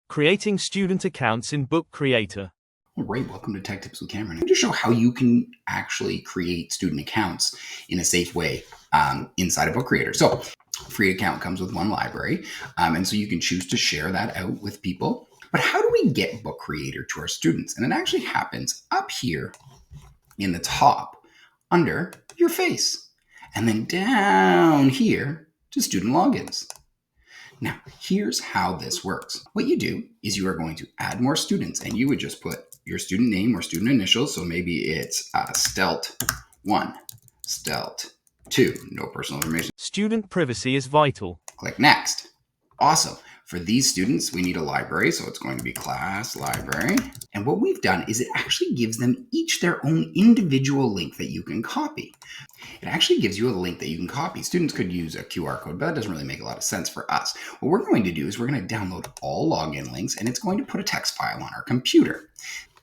Creating student accounts in Book Creator. All right, welcome to Tech Tips with Cameron. I'm going to show how you can actually create student accounts in a safe way inside of Book Creator. So, free account comes with one library, and so you can choose to share that out with people. But how do we get Book Creator to our students? And it actually happens up here in the top under your face, and then down here to student logins. Now, here's how this works. What you do is you are going to add more students, and you would just put your student name or student initials. So maybe it's Stelt1, Stelt2, no personal information. Student privacy is vital. Click Next. Awesome. For these students, we need a library, so it's going to be class library. And what we've done is it actually gives them each their own individual link that you can copy. It actually gives you a link that you can copy. Students could use a QR code, but that doesn't really make a lot of sense for us. What we're going to do is we're going to download all login links, and it's going to put a text file on our computer.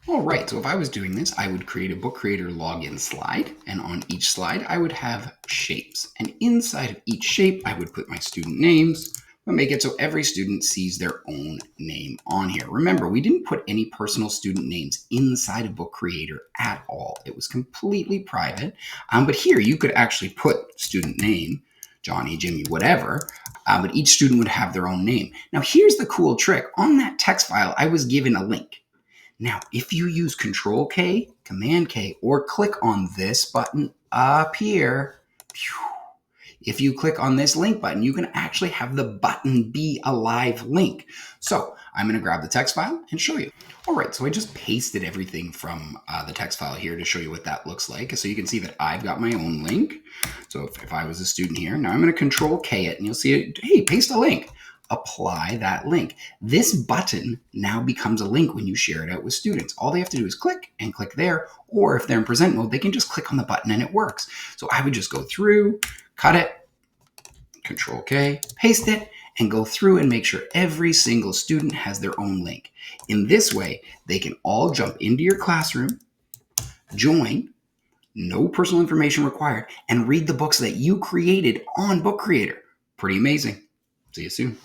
All right, so if I was doing this, I would create a Book Creator login slide, and on each slide, I would have shapes. And inside of each shape, I would put my student names, but make it so every student sees their own name on here. Remember, we didn't put any personal student names inside of Book Creator at all. It was completely private, but here you could actually put student name, Johnny, Jimmy, whatever, but each student would have their own name. Now, here's the cool trick. On that text file, I was given a link. Now, if you use Control K, Command K, or click on this button up here, if you click on this link button, you can actually have the button be a live link. So I'm going to grab the text file and show you. All right, so I just pasted everything from the text file here to show you what that looks like. So you can see that I've got my own link. So if I was a student here, now I'm going to Control K it, and you'll see it. Hey, paste a link. Apply that link. This button now becomes a link when you share it out with students. All they have to do is click and click there, or if they're in present mode, they can just click on the button and it works. So I would just go through, cut it, Control K, paste it, and go through and make sure every single student has their own link. In this way, they can all jump into your classroom, join, no personal information required, and read the books that you created on Book Creator. Pretty amazing. See you soon.